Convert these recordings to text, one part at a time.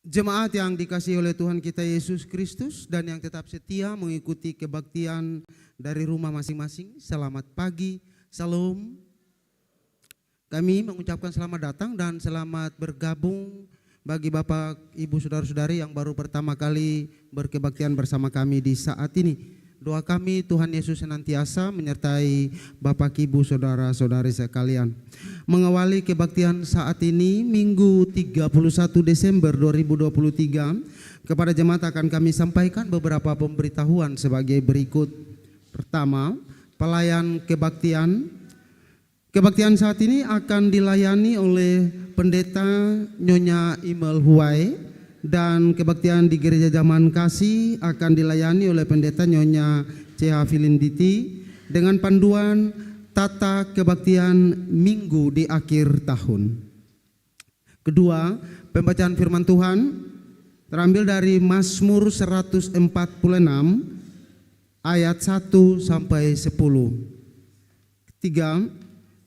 Jemaat yang dikasihi oleh Tuhan kita Yesus Kristus dan yang tetap setia mengikuti kebaktian dari rumah masing-masing, selamat pagi, salam. Kami mengucapkan selamat datang dan selamat bergabung bagi Bapak, Ibu, Saudara-saudari yang baru pertama kali berkebaktian bersama kami di saat ini. Doa kami Tuhan Yesus senantiasa menyertai Bapak, Ibu, Saudara-saudari sekalian. Mengawali kebaktian saat ini Minggu 31 Desember 2023, kepada jemaat akan kami sampaikan beberapa pemberitahuan sebagai berikut. Pertama, pelayan kebaktian. Kebaktian saat ini akan dilayani oleh Pendeta Nyonya Imel Huai, dan kebaktian di Gereja Zaman Kasih akan dilayani oleh Pendeta Nyonya C.H. Filinditi dengan panduan tata kebaktian minggu di akhir tahun. Kedua, pembacaan firman Tuhan terambil dari Mazmur 146 ayat 1 sampai 10. Ketiga,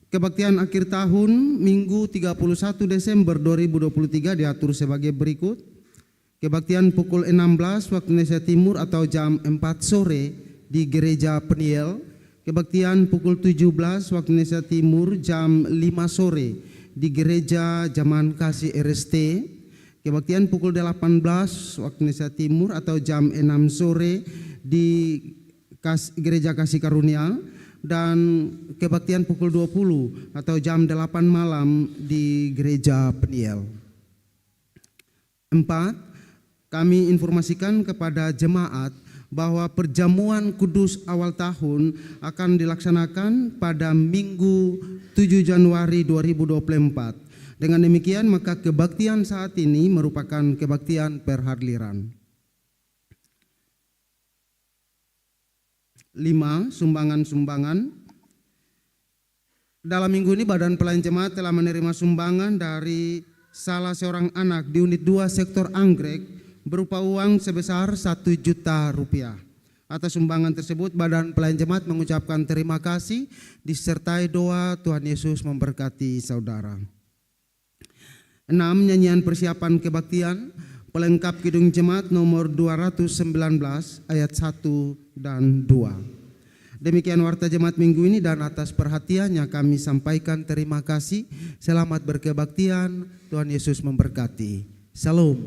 kebaktian akhir tahun Minggu 31 Desember 2023 diatur sebagai berikut. Kebaktian pukul 16 waktu Indonesia Timur atau jam 4 sore di Gereja Peniel. Kebaktian pukul 17 waktu Indonesia Timur jam 5 sore di Gereja Zaman Kasih RST. Kebaktian pukul 18 waktu Indonesia Timur atau jam 6 sore di Gereja Kasih Karunia. Dan kebaktian pukul 20 atau jam 8 malam di Gereja Peniel. 4. Kami informasikan kepada jemaat bahwa perjamuan kudus awal tahun akan dilaksanakan pada Minggu 7 Januari 2024. Dengan demikian maka kebaktian saat ini merupakan kebaktian perhadliran. 5. Sumbangan-sumbangan. Dalam minggu ini Badan Pelayan Jemaat telah menerima sumbangan dari salah seorang anak di unit 2 sektor Anggrek berupa uang sebesar 1 juta rupiah. Atas sumbangan tersebut Badan Pelayan Jemaat mengucapkan terima kasih disertai doa Tuhan Yesus memberkati saudara. 6. Nyanyian persiapan kebaktian pelengkap Kidung Jemaat nomor 219 ayat 1 dan 2. Demikian warta jemaat minggu ini dan atas perhatiannya kami sampaikan terima kasih. Selamat berkebaktian, Tuhan Yesus memberkati. Salam.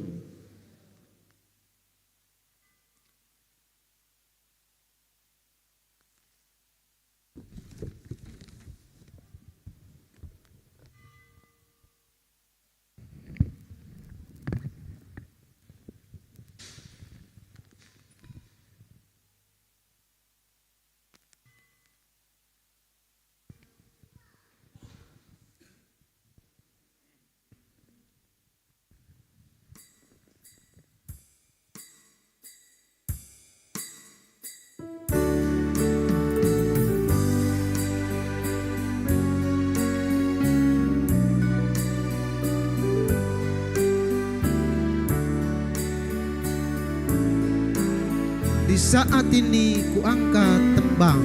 Di saat ini kuangkat tembang.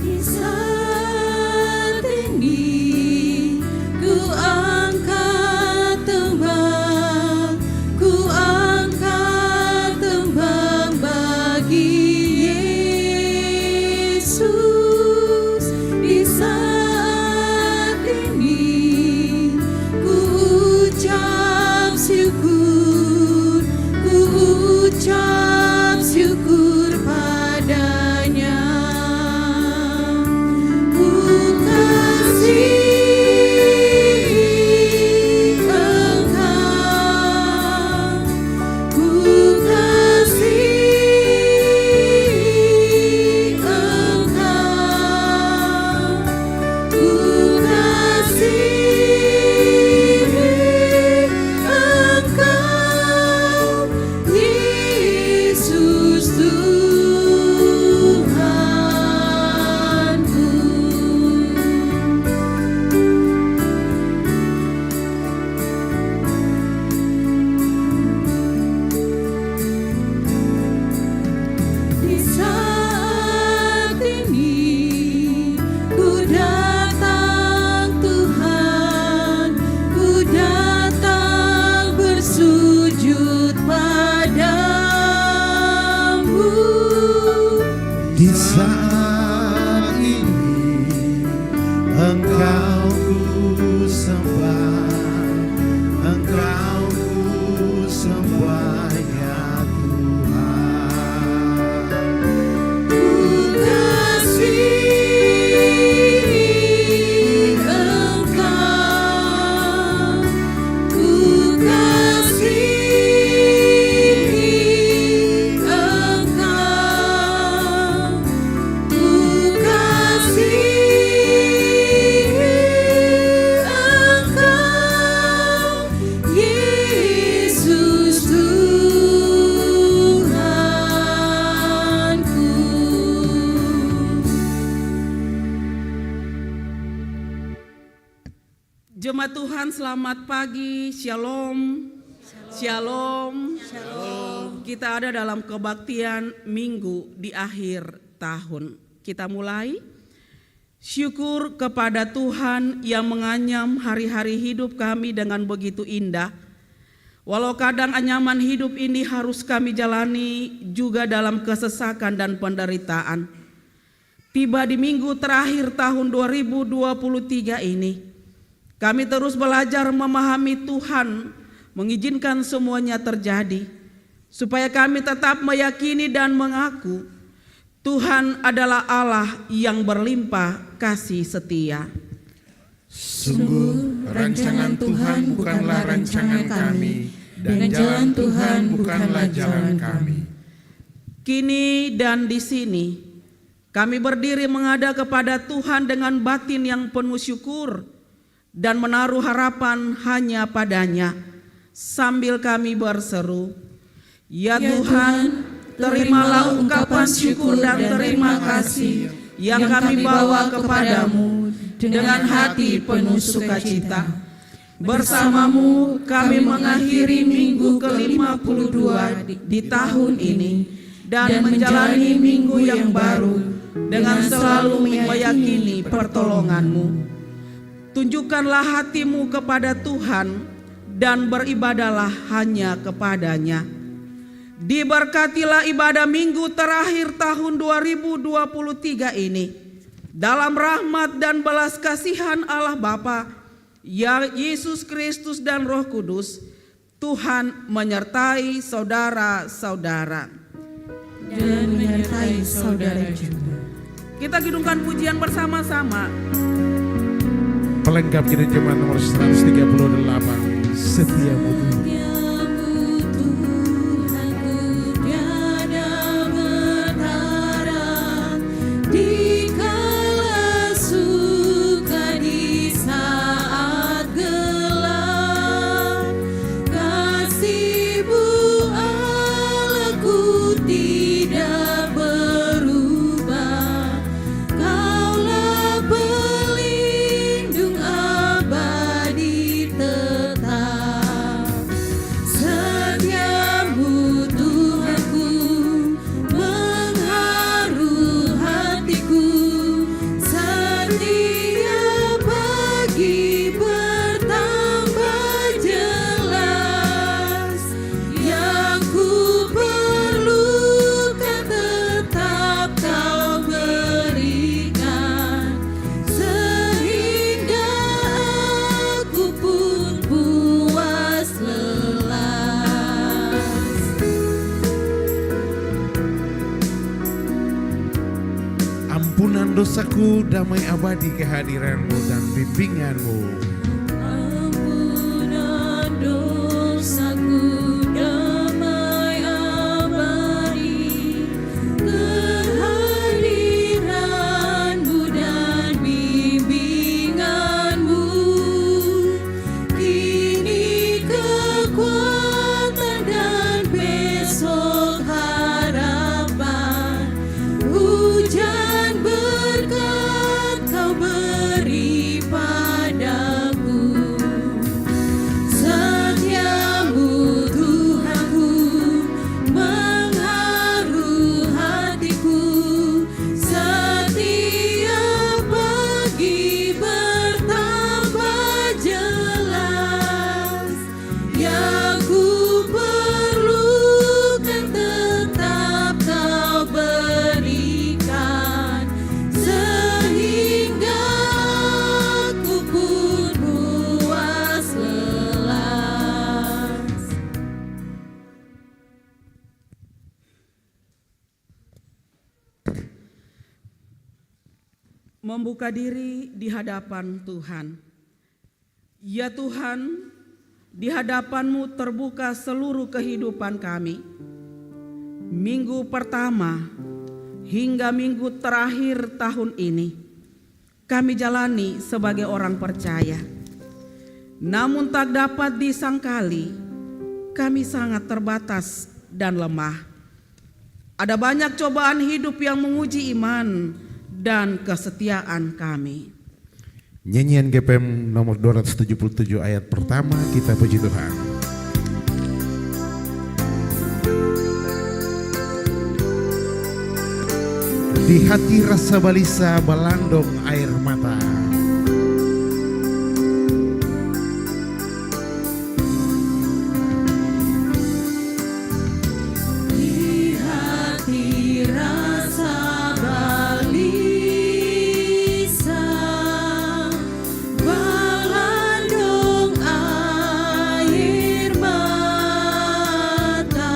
Di saat ini kuangkat tembang, kuangkat tembang bagi Yesus. Di saat ini ku ucap syukur, ku ucap syukur padanya. Jemaat Tuhan, selamat pagi, shalom. Shalom. Kita ada dalam kebaktian minggu di akhir tahun. Kita mulai. Syukur kepada Tuhan yang menganyam hari-hari hidup kami dengan begitu indah. Walau kadang anyaman hidup ini harus kami jalani juga dalam kesesakan dan penderitaan. Tiba di minggu terakhir tahun 2023 ini, kami terus belajar memahami Tuhan, mengizinkan semuanya terjadi, supaya kami tetap meyakini dan mengaku Tuhan adalah Allah yang berlimpah kasih setia. Sungguh rancangan Tuhan bukanlah rancangan kami, dan jalan Tuhan bukanlah jalan kami. Kini dan di sini kami berdiri menghadap kepada Tuhan dengan batin yang penuh syukur dan menaruh harapan hanya padanya, sambil kami berseru, Ya Tuhan, terimalah ungkapan syukur dan terima kasih yang kami bawa kepadamu dengan hati penuh sukacita. Bersamamu kami mengakhiri minggu ke-52 di tahun ini dan menjalani minggu yang baru dengan selalu meyakini pertolongan-Mu. Tunjukkanlah hatimu kepada Tuhan dan beribadahlah hanya kepadanya. Diberkatilah ibadah minggu terakhir tahun 2023 ini dalam rahmat dan belas kasihan Allah Bapa, ya Yesus Kristus dan Roh Kudus. Tuhan menyertai saudara-saudara dan menyertai saudara juga. Kita gedungkan pujian bersama-sama. Pelengkap kita jemaat nomor 138, Setiamu Tuhan. Dosaku, damai abadi kehadiran-Mu dan bimbingan-Mu. Ampunan dosaku, damai abadi kehadiran-Mu dan bimbingan-Mu. Kini kekuatan dan besok harapan, hujan berkat Kau beri padaku. Setiamu Tuhanku mengharu hatiku. Setiap pagi bertambah jelas. Yang ku perlukan tetap Kau berikan, sehingga aku pun puas lelas. Membuka diri di hadapan Tuhan. Ya Tuhan, di hadapan-Mu terbuka seluruh kehidupan kami. Minggu pertama hingga minggu terakhir tahun ini kami jalani sebagai orang percaya. Namun tak dapat disangkali, kami sangat terbatas dan lemah. Ada banyak cobaan hidup yang menguji iman dan kesetiaan kami. Nyanyian GPM nomor 277 ayat pertama, kita puji Tuhan. Di hati rasa balisa balandong air mata. Di hati rasa balisa balandong air mata,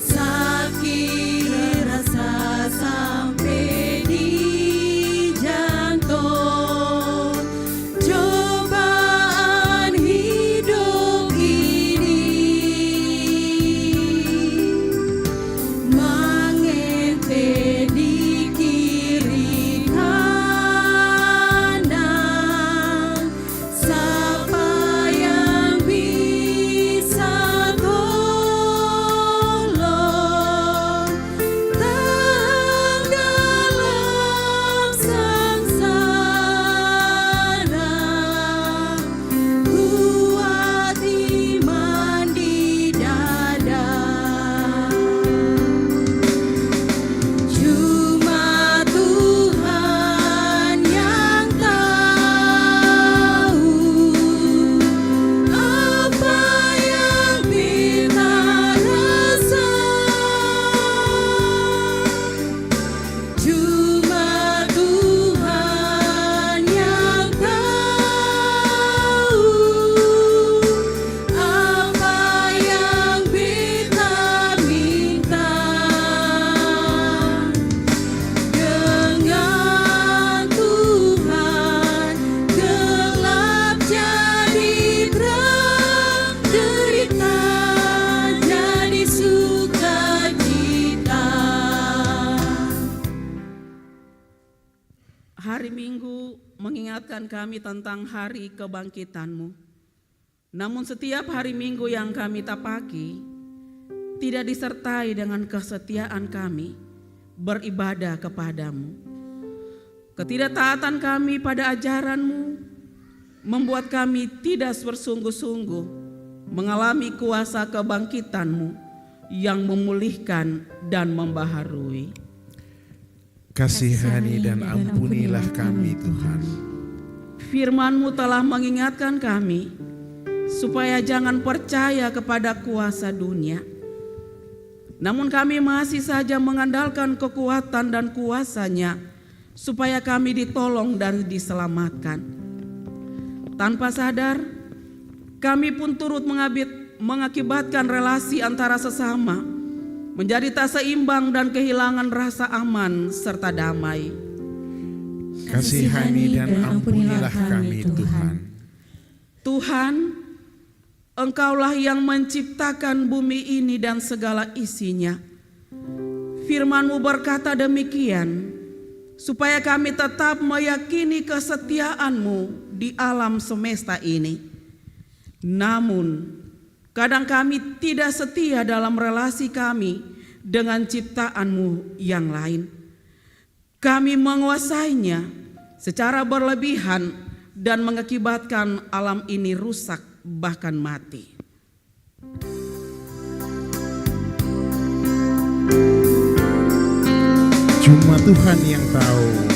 sakit rasa sampai di jantung, cobaan hidup ini mengente di kiri kanan, siapa yang bisa tolong, tahan dalam sangsara, kuat iman di dada. Cuma Tuhan yang tahu apa yang kita rasa. Cuma Tuhan yang tahu apa yang kita minta. Dengan Tuhan gelap jadi terang, derita jadi sukacita. Hari Minggu mengingatkan kami tentang hari kebangkitan-Mu. Namun setiap hari Minggu yang kami tapaki tidak disertai dengan kesetiaan kami beribadah kepadamu. Ketidaktaatan kami pada ajaran-Mu membuat kami tidak bersungguh-sungguh mengalami kuasa kebangkitan-Mu yang memulihkan dan membaharui. Kasihani dan ampunilah kami Tuhan. Firman-Mu telah mengingatkan kami supaya jangan percaya kepada kuasa dunia. Namun kami masih saja mengandalkan kekuatan dan kuasanya supaya kami ditolong dan diselamatkan. Tanpa sadar, kami pun turut mengakibatkan relasi antara sesama menjadi tak seimbang dan kehilangan rasa aman serta damai. Kasihani dan ampunilah kami Tuhan. Tuhan, Engkaulah yang menciptakan bumi ini dan segala isinya. Firman-Mu berkata demikian, supaya kami tetap meyakini kesetiaan-Mu di alam semesta ini. Namun, kadang kami tidak setia dalam relasi kami dengan ciptaan-Mu yang lain. Kami menguasainya secara berlebihan dan mengakibatkan alam ini rusak bahkan mati. Cuma Tuhan yang tahu.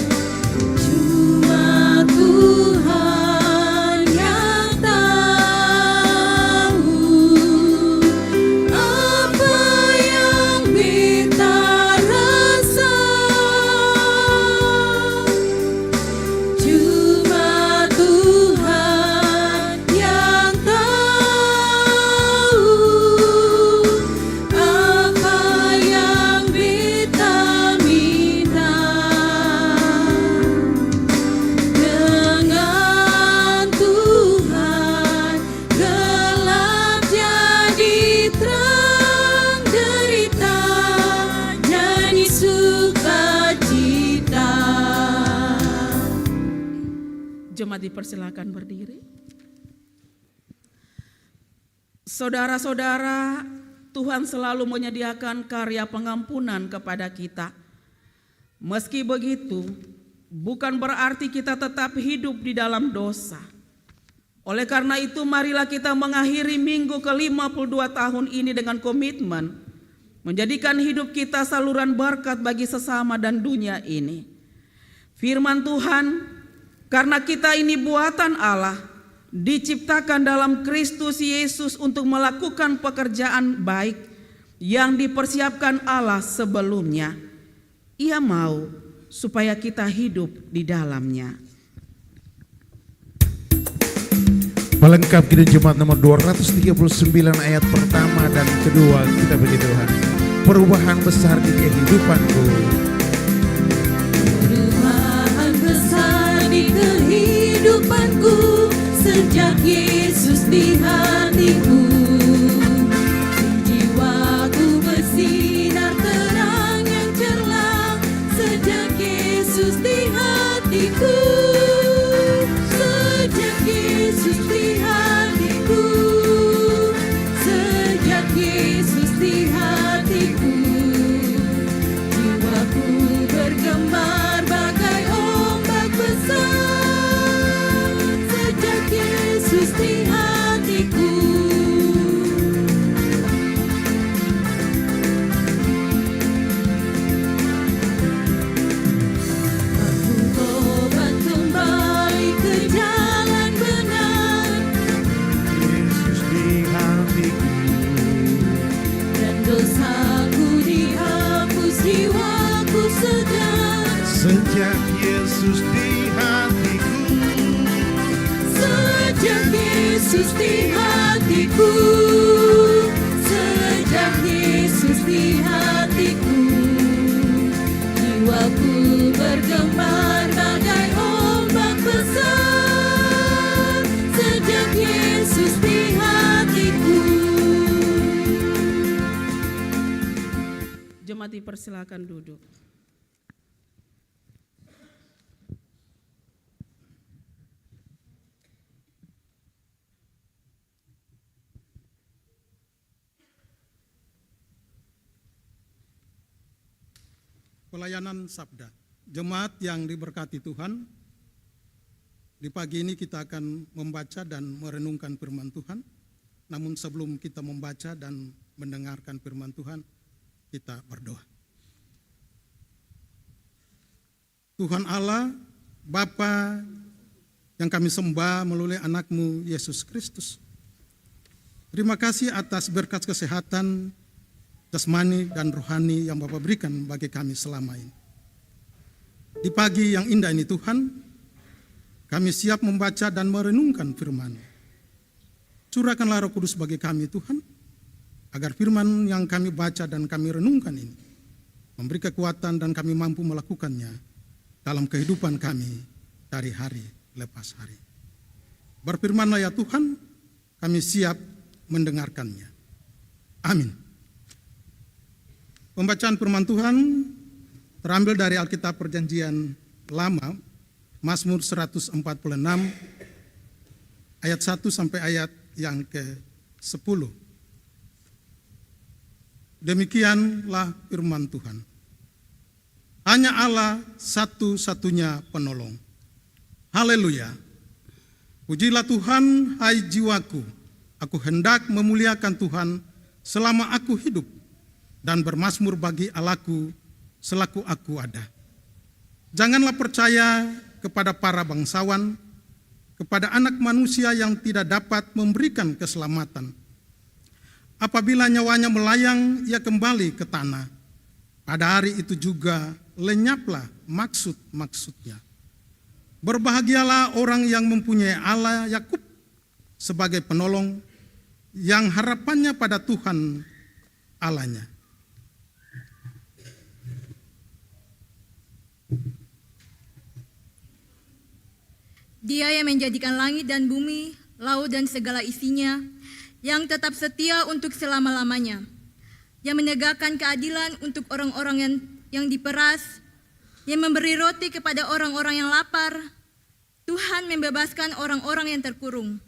Cuma Tuhan yang tahu apa yang kita rasa. Cuma Tuhan yang tahu apa yang kita minta. Dengan Tuhan gelap jadi terang, derita jadi sukacita. Jemaat dipersilakan berdiri. Saudara-saudara, Tuhan selalu menyediakan karya pengampunan kepada kita. Meski begitu, bukan berarti kita tetap hidup di dalam dosa. Oleh karena itu marilah kita mengakhiri minggu ke-52 tahun ini dengan komitmen menjadikan hidup kita saluran berkat bagi sesama dan dunia ini. Firman Tuhan, karena kita ini buatan Allah, diciptakan dalam Kristus Yesus untuk melakukan pekerjaan baik yang dipersiapkan Allah sebelumnya. Ia mau supaya kita hidup di dalamnya. Melengkapi di Jemaat nomor 239 ayat pertama dan kedua, kita puji Tuhan. Perubahan besar di kehidupanku. Perubahan besar di kehidupanku sejak Yesus di hatiku. Jiwaku bersinar terang yang cerlah sejak Yesus di hatiku. Sejak Yesus di hatiku. Sejak Yesus di hatiku. Jiwaku bergemar bagai ombak besar sejak Yesus di hatiku. Aku tobat kembali ke jalan benar Yesus di hatiku. dan dosaku dihapus, jiwaku segar. Sejak Yesus di hatiku. Sejak Yesus di hatiku. Sejak Yesus di hatiku. Jiwaku bergemar bagai ombak besar sejak Yesus di hatiku. Jemaat dipersilakan duduk. Pelayanan Sabda. Jemaat yang diberkati Tuhan, di pagi ini kita akan membaca dan merenungkan firman Tuhan. Namun sebelum kita membaca dan mendengarkan firman Tuhan, kita berdoa. Tuhan Allah, Bapa yang kami sembah melalui anak-Mu Yesus Kristus. Terima kasih atas berkat kesehatan jasmani dan rohani yang Bapa berikan bagi kami selama ini. Di pagi yang indah ini Tuhan, kami siap membaca dan merenungkan firman. Curahkanlah Roh Kudus bagi kami Tuhan, agar firman yang kami baca dan kami renungkan ini memberi kekuatan dan kami mampu melakukannya dalam kehidupan kami dari hari lepas hari. Berfirmanlah ya Tuhan, kami siap mendengarkannya. Amin. Pembacaan firman Tuhan terambil dari Alkitab Perjanjian Lama, Mazmur 146 ayat 1 sampai ayat yang ke-10. Demikianlah firman Tuhan. Hanya Allah satu-satunya penolong. Haleluya. Pujilah Tuhan, hai jiwaku. Aku hendak memuliakan Tuhan selama aku hidup, dan bermazmur bagi Allahku selaku aku ada. Janganlah percaya kepada para bangsawan, kepada anak manusia yang tidak dapat memberikan keselamatan. Apabila nyawanya melayang, ia kembali ke tanah. Pada hari itu juga lenyaplah maksud-maksudnya. Berbahagialah orang yang mempunyai Allah Yakub sebagai penolong, yang harapannya pada Tuhan Allahnya. Dia yang menjadikan langit dan bumi, laut dan segala isinya, yang tetap setia untuk selama-lamanya, yang menegakkan keadilan untuk orang-orang yang diperas, yang memberi roti kepada orang-orang yang lapar. Tuhan membebaskan orang-orang yang terkurung.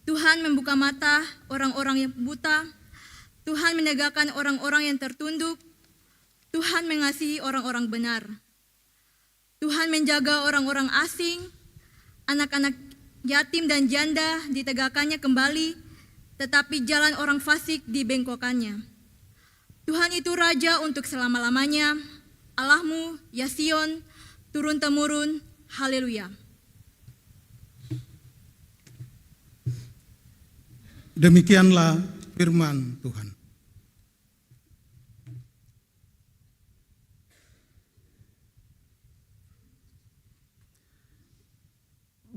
Tuhan membuka mata orang-orang yang buta. Tuhan menegakkan orang-orang yang tertunduk. Tuhan mengasihi orang-orang benar. Tuhan menjaga orang-orang asing, anak-anak yatim dan janda ditegakkannya kembali, tetapi jalan orang fasik dibengkokkannya. Tuhan itu Raja untuk selama-lamanya, Allahmu, ya Sion, turun-temurun, haleluya. Demikianlah firman Tuhan.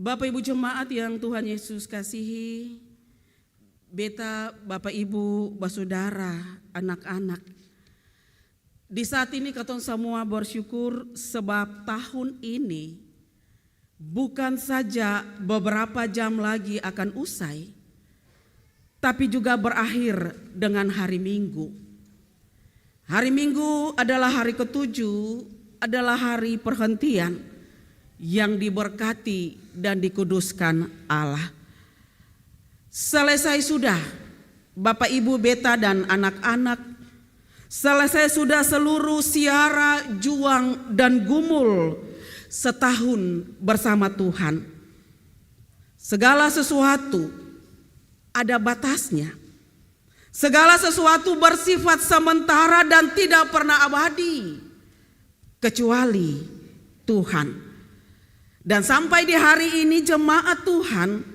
Bapak Ibu jemaat yang Tuhan Yesus kasihi, beta, Bapak Ibu, saudara, anak-anak. Di saat ini katong semua bersyukur sebab tahun ini bukan saja beberapa jam lagi akan usai, tapi juga berakhir dengan hari Minggu. Hari Minggu adalah hari ketujuh, adalah hari perhentian yang diberkati dan dikuduskan Allah. Selesai sudah Bapak Ibu, beta dan anak-anak, selesai sudah seluruh siara, juang dan gumul setahun bersama Tuhan. Segala sesuatu ada batasnya. Segala sesuatu bersifat sementara dan tidak pernah abadi kecuali Tuhan. Dan sampai di hari ini jemaat Tuhan,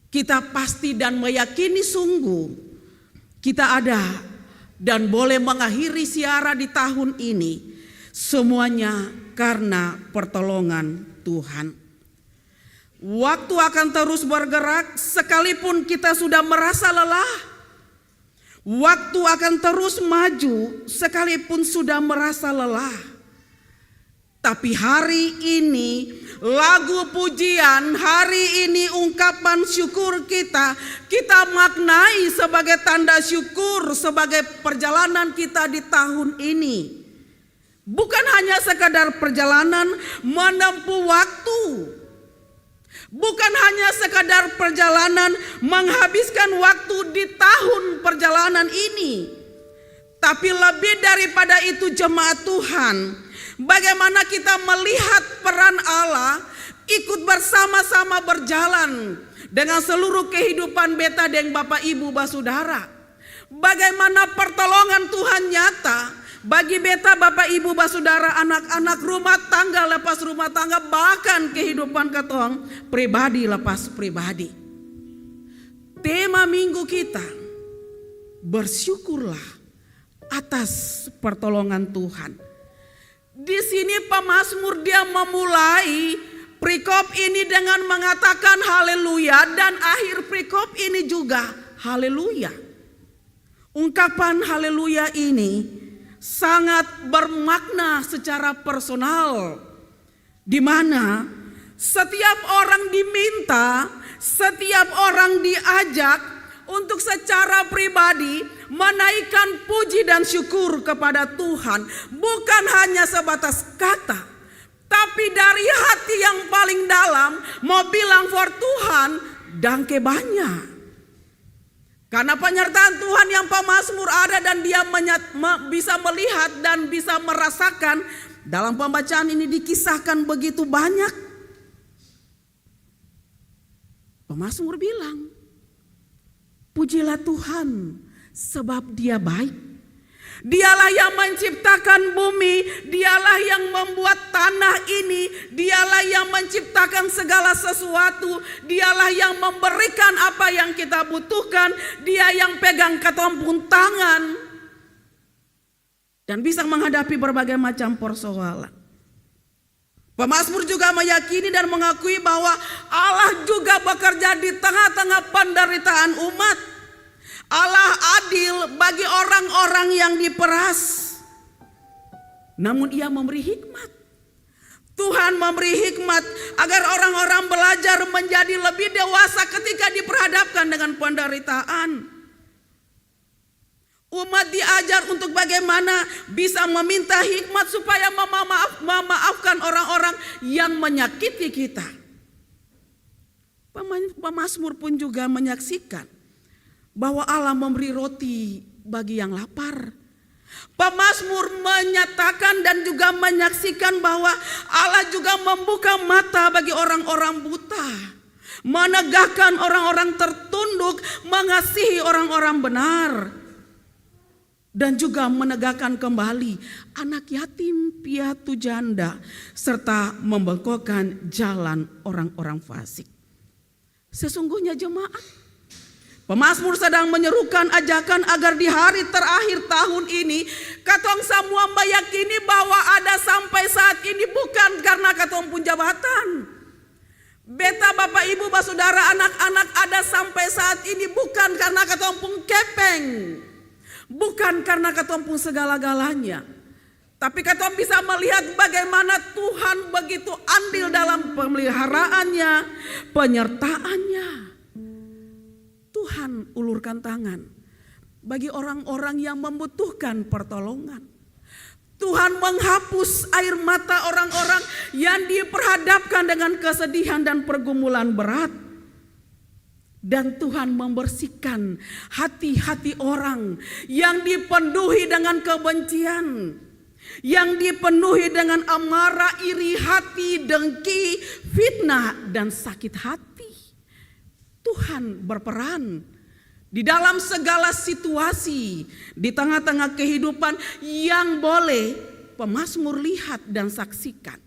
kita pasti dan meyakini sungguh kita ada dan boleh mengakhiri siara di tahun ini semuanya karena pertolongan Tuhan. Waktu akan terus bergerak sekalipun kita sudah merasa lelah. Waktu akan terus maju sekalipun sudah merasa lelah. Tapi hari ini lagu pujian, hari ini ungkapan syukur kita maknai sebagai tanda syukur sebagai perjalanan kita di tahun ini. Bukan hanya sekadar perjalanan menempuh waktu. Bukan hanya sekadar perjalanan menghabiskan waktu di tahun perjalanan ini. Tapi lebih daripada itu jemaat Tuhan, bagaimana kita melihat peran Allah ikut bersama-sama berjalan dengan seluruh kehidupan beta dan Bapak Ibu saudara. Bagaimana pertolongan Tuhan nyata bagi beta, Bapak Ibu saudara, anak-anak, rumah tangga lepas rumah tangga, bahkan kehidupan katong pribadi lepas pribadi. Tema minggu kita, bersyukurlah atas pertolongan Tuhan. Di sini pemazmur dia memulai perikop ini dengan mengatakan haleluya, dan akhir perikop ini juga haleluya. Ungkapan haleluya ini sangat bermakna secara personal, di mana setiap orang diminta, setiap orang diajak untuk secara pribadi menaikkan puji dan syukur kepada Tuhan. Bukan hanya sebatas kata, tapi dari hati yang paling dalam mau bilang for Tuhan dangke banyak. Karena penyertaan Tuhan yang pemazmur ada dan dia bisa melihat dan bisa merasakan. Dalam pembacaan ini dikisahkan begitu banyak. Pemazmur bilang, pujilah Tuhan sebab dia baik. Dialah yang menciptakan bumi, dialah yang membuat tanah ini, dialah yang menciptakan segala sesuatu, dialah yang memberikan apa yang kita butuhkan, dia yang pegang ketumpuk tangan dan bisa menghadapi berbagai macam persoalan. Pemazmur juga meyakini dan mengakui bahwa Allah juga bekerja di tengah-tengah penderitaan umat. Allah adil bagi orang-orang yang diperas. Namun ia memberi hikmat. Tuhan memberi hikmat agar orang-orang belajar menjadi lebih dewasa ketika diperhadapkan dengan penderitaan. Umat diajar untuk bagaimana bisa meminta hikmat supaya memaafkan orang-orang yang menyakiti kita. Pemazmur pun juga menyaksikan bahwa Allah memberi roti bagi yang lapar. Pemazmur menyatakan dan juga menyaksikan bahwa Allah juga membuka mata bagi orang-orang buta, menegakkan orang-orang tertunduk, mengasihi orang-orang benar, dan juga menegakkan kembali anak yatim, piatu, janda, serta membengkokkan jalan orang-orang fasik. Sesungguhnya jemaat, pemazmur sedang menyerukan ajakan agar di hari terakhir tahun ini katong semua meyakini bahwa ada sampai saat ini bukan karena katong pun jabatan. Beta Bapak Ibu Saudara anak-anak ada sampai saat ini bukan karena katong pun kepeng, bukan karena katong pun segala-galanya, tapi katong bisa melihat bagaimana Tuhan begitu andil dalam pemeliharaannya, penyertaannya. Tuhan ulurkan tangan bagi orang-orang yang membutuhkan pertolongan. Tuhan menghapus air mata orang-orang yang diperhadapkan dengan kesedihan dan pergumulan berat. Dan Tuhan membersihkan hati-hati orang yang dipenuhi dengan kebencian, yang dipenuhi dengan amarah, iri hati, dengki, fitnah, dan sakit hati. Tuhan berperan di dalam segala situasi, di tengah-tengah kehidupan yang boleh pemazmur lihat dan saksikan.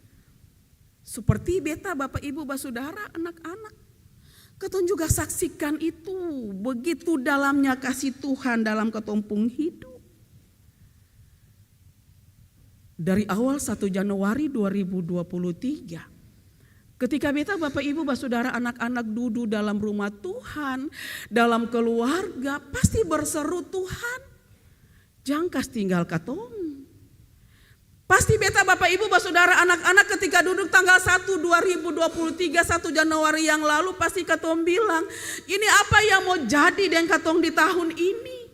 Seperti beta Bapak Ibu Saudara anak-anak, katong juga saksikan itu, begitu dalamnya kasih Tuhan dalam ketumpung hidup. Dari awal 1 Januari 2023, ketika beta Bapak Ibu Saudara anak-anak duduk dalam rumah Tuhan, dalam keluarga, pasti berseru, Tuhan jangan kas tinggal katong. Pasti beta Bapak Ibu Saudara anak-anak ketika duduk tanggal 1 2023 1 Januari yang lalu, pasti katong bilang, ini apa yang mau jadi dengan katong di tahun ini?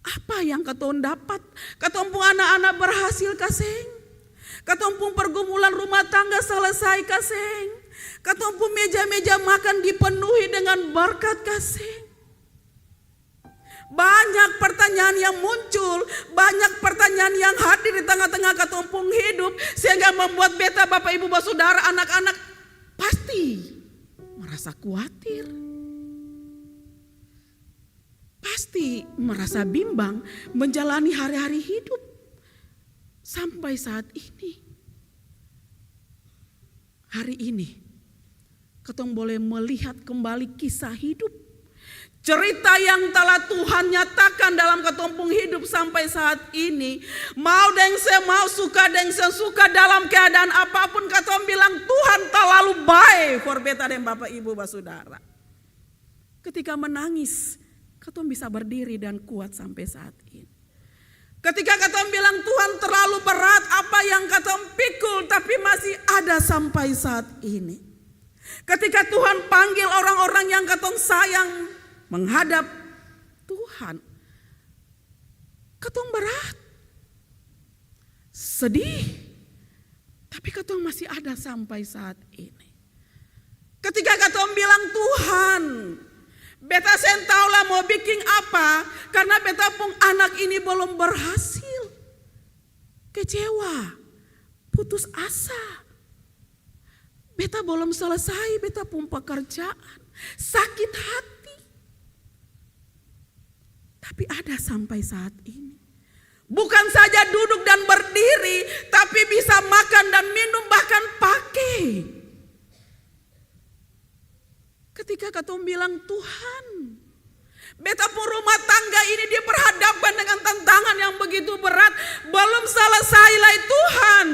Apa yang katong dapat? Katong pun anak-anak berhasil kaseng. Katong pun pergumulan rumah tangga selesai kaseng. Katong pun meja-meja makan dipenuhi dengan berkat kaseng. Banyak pertanyaan yang muncul, banyak pertanyaan yang hadir di tengah-tengah katong pun hidup, sehingga membuat beta Bapak Ibu Saudara anak-anak pasti merasa khawatir. Pasti merasa bimbang menjalani hari-hari hidup. Sampai saat ini, hari ini, katong boleh melihat kembali kisah hidup. Cerita yang telah Tuhan nyatakan dalam ketumpung hidup sampai saat ini. Mau deng mau suka deng suka dalam keadaan apapun, katong bilang Tuhan terlalu baik for beta dan Bapak Ibu Saudara. Ketika menangis, katong bisa berdiri dan kuat sampai saat ini. Ketika katong bilang Tuhan terlalu berat apa yang katong pikul, tapi masih ada sampai saat ini. Ketika Tuhan panggil orang-orang yang katong sayang menghadap Tuhan, katong berat, sedih, tapi katong masih ada sampai saat ini. Ketika katong bilang Tuhan, beta sentaulah mau bikin apa, karena beta pun anak ini belum berhasil. Kecewa, putus asa. Beta belum selesai, beta pun pekerjaan, sakit hati. Tapi ada sampai saat ini. Bukan saja duduk dan berdiri, tapi bisa makan dan minum, bahkan pakai. Ketika katong bilang Tuhan, beta pun rumah tangga ini diperhadapkan dengan tantangan yang begitu berat, belum selesai lagi Tuhan.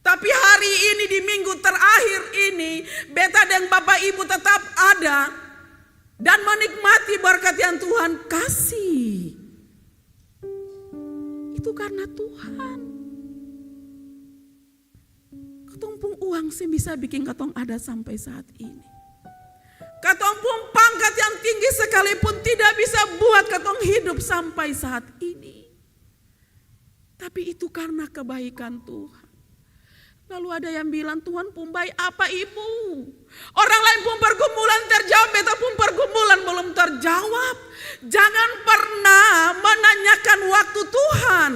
Tapi hari ini di minggu terakhir ini, beta dan Bapak Ibu tetap ada dan menikmati berkat yang Tuhan kasih. Itu karena Tuhan. Katumpung uang sih bisa bikin katong ada sampai saat ini. Katumpung pangkat yang tinggi sekalipun tidak bisa buat katong hidup sampai saat ini. Tapi itu karena kebaikan Tuhan. Lalu ada yang bilang, Tuhan pumbai apa ibu? Orang lain pun pergumulan terjawab, beta pun pergumulan belum terjawab. Jangan pernah menanyakan waktu Tuhan.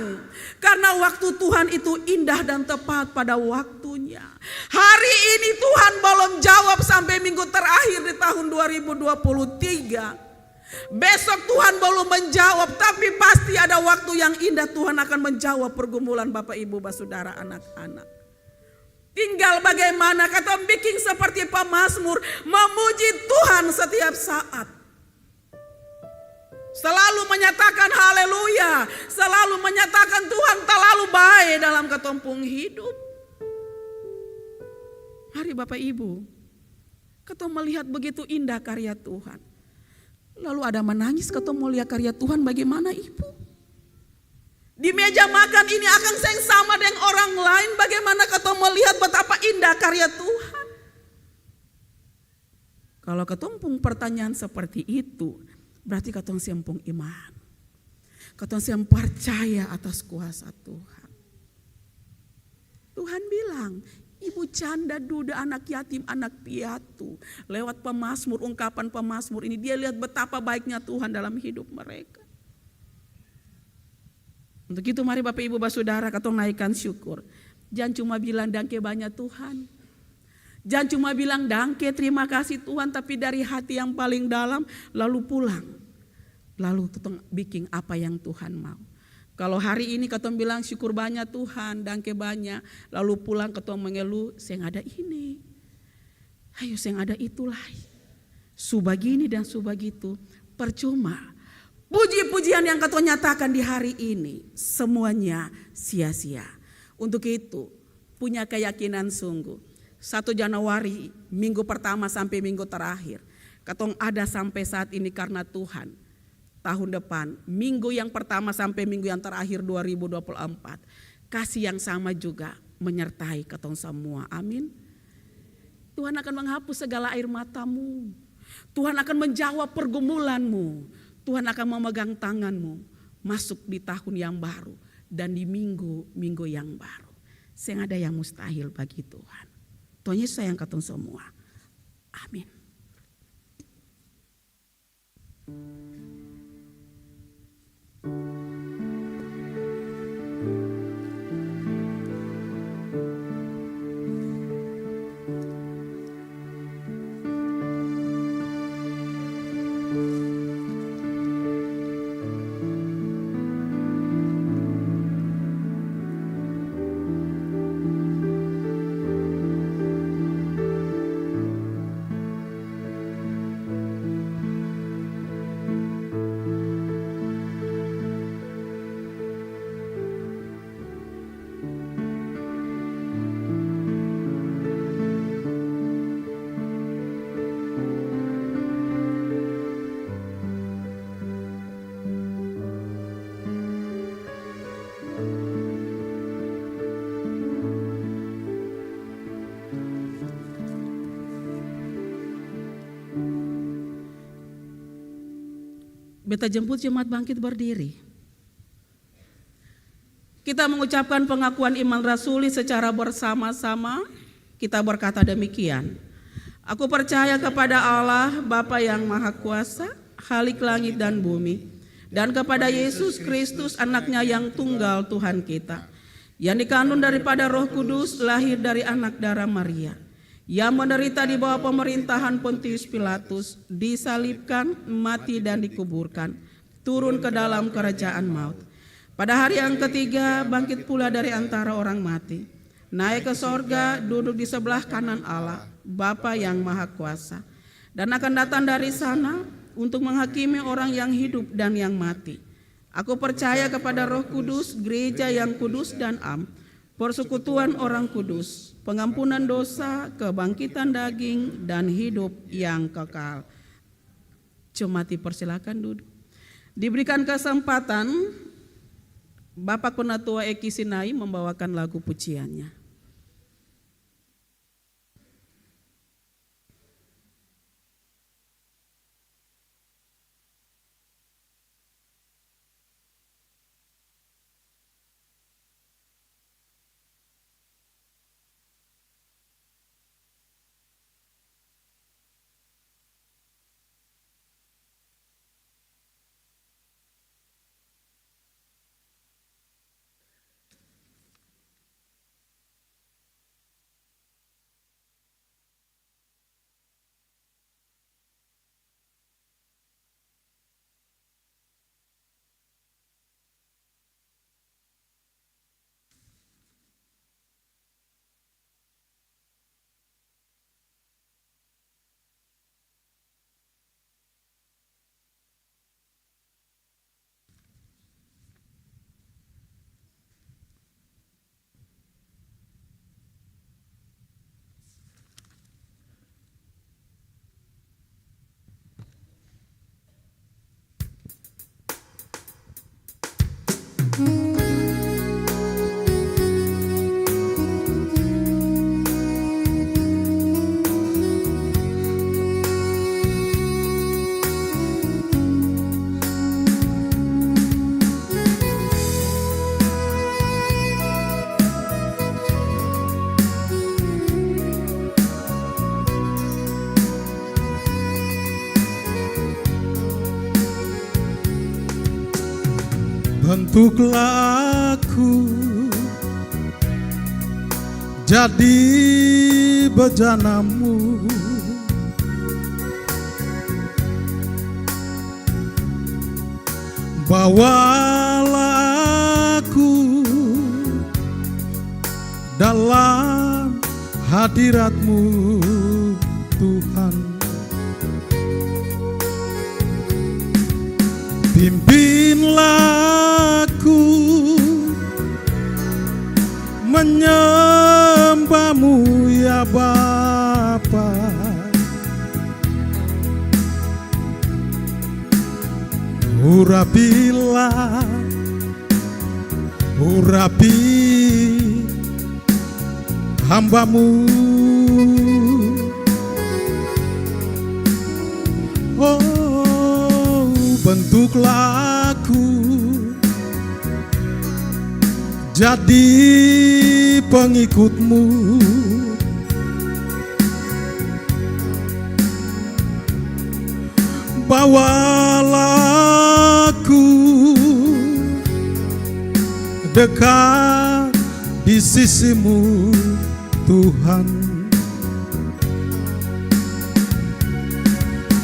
Karena waktu Tuhan itu indah dan tepat pada waktunya. Hari ini Tuhan belum jawab sampai minggu terakhir di tahun 2023. Besok Tuhan belum menjawab, tapi pasti ada waktu yang indah Tuhan akan menjawab pergumulan Bapak Ibu, Saudara, anak-anak. Tinggal bagaimana kata bikin seperti pemazmur, memuji Tuhan setiap saat. Selalu menyatakan haleluya, selalu menyatakan Tuhan terlalu baik dalam ketumpung hidup. Mari Bapak Ibu, kita melihat begitu indah karya Tuhan. Lalu ada menangis ketemu lihat karya Tuhan, bagaimana ibu? Di meja makan ini akan sayang sama dengan orang lain, bagaimana ketemu melihat betapa indah karya Tuhan. Kalau ketumpung pertanyaan seperti itu, berarti ketong sempung iman. Ketong sempung percaya atas kuasa Tuhan. Tuhan bilang, ibu canda duda anak yatim anak piatu. Lewat pemazmur, ungkapan pemazmur ini dia lihat betapa baiknya Tuhan dalam hidup mereka. Untuk itu mari Bapak Ibu Saudara katong naikkan syukur. Jangan cuma bilang dangke banyak Tuhan. Jangan cuma bilang dangke terima kasih Tuhan, tapi dari hati yang paling dalam lalu pulang. Lalu katong bikin apa yang Tuhan mau. Kalau hari ini katong bilang syukur banyak Tuhan, dangke banyak, lalu pulang katong mengeluh, saya ada ini. Ayo saya ada itulah. Subagini dan subagitu, percuma. Puji-pujian yang katong nyatakan di hari ini semuanya sia-sia. Untuk itu punya keyakinan sungguh. 1 Januari minggu pertama sampai minggu terakhir. Katong ada sampai saat ini karena Tuhan. Tahun depan minggu yang pertama sampai minggu yang terakhir 2024. Kasih yang sama juga menyertai katong semua. Amin. Tuhan akan menghapus segala air matamu. Tuhan akan menjawab pergumulanmu. Tuhan akan memegang tanganmu masuk di tahun yang baru dan di minggu-minggu yang baru. Sehingga ada yang mustahil bagi Tuhan. Tuhan Yesus sayang katong semua. Amin. Beta jemput jemaat bangkit berdiri. Kita mengucapkan pengakuan iman rasuli secara bersama-sama. Kita berkata demikian. Aku percaya kepada Allah Bapa yang Maha Kuasa, Khalik langit dan bumi, dan kepada Yesus Kristus anaknya yang tunggal Tuhan kita, yang dikandung daripada Roh Kudus, lahir dari anak darah Maria, yang menderita di bawah pemerintahan Pontius Pilatus, disalibkan, mati dan dikuburkan, turun ke dalam kerajaan maut. Pada hari yang ketiga bangkit pula dari antara orang mati, naik ke sorga, duduk di sebelah kanan Allah, Bapa yang Maha Kuasa, dan akan datang dari sana untuk menghakimi orang yang hidup dan yang mati. Aku percaya kepada Roh Kudus, gereja yang kudus dan am, persekutuan orang kudus, pengampunan dosa, kebangkitan daging, dan hidup yang kekal. Jemaat dipersilakan duduk. Diberikan kesempatan Bapak Penatua Eki Sinai membawakan lagu pujiannya. Bentuklah aku jadi bejanamu, bawalah aku dalam hadirat-Mu Tuhan. Pimpinlah aku menyembah-Mu ya Bapa. Urapilah, urapi hamba-Mu. Oh, bentuklah aku jadi pengikut-Mu. Bawalah aku dekat di sisi-Mu Tuhan.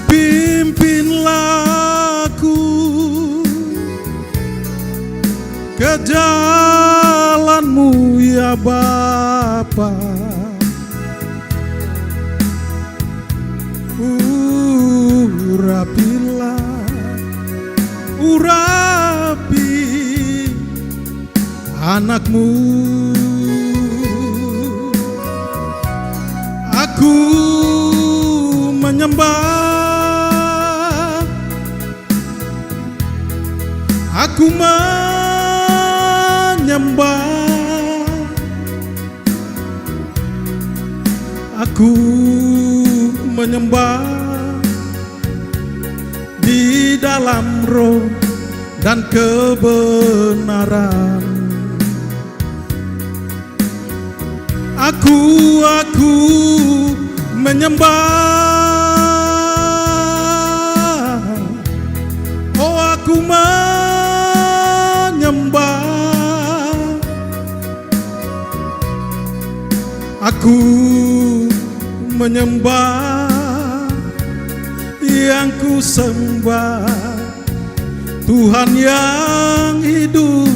Pimpinlah aku ke jalan-Mu ya Bapa. Urapilah, urapi anak-Mu. Aku menyembah, aku menyembah, aku menyembah di dalam roh dan kebenaran. Aku menyembah, oh aku menyembah, aku menyembah, yang ku sembah Tuhan yang hidup.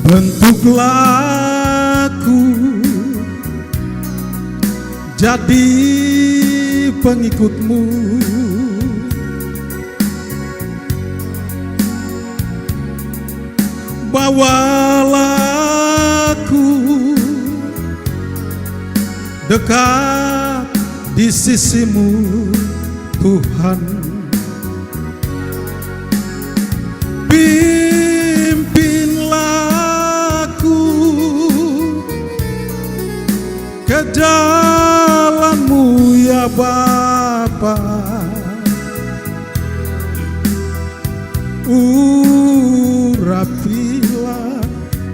Bentuklah aku jadi pengikut-Mu. Bawalah aku dekat di sisi-Mu Tuhan. Ke jalan-Mu ya Bapa. Urapilah,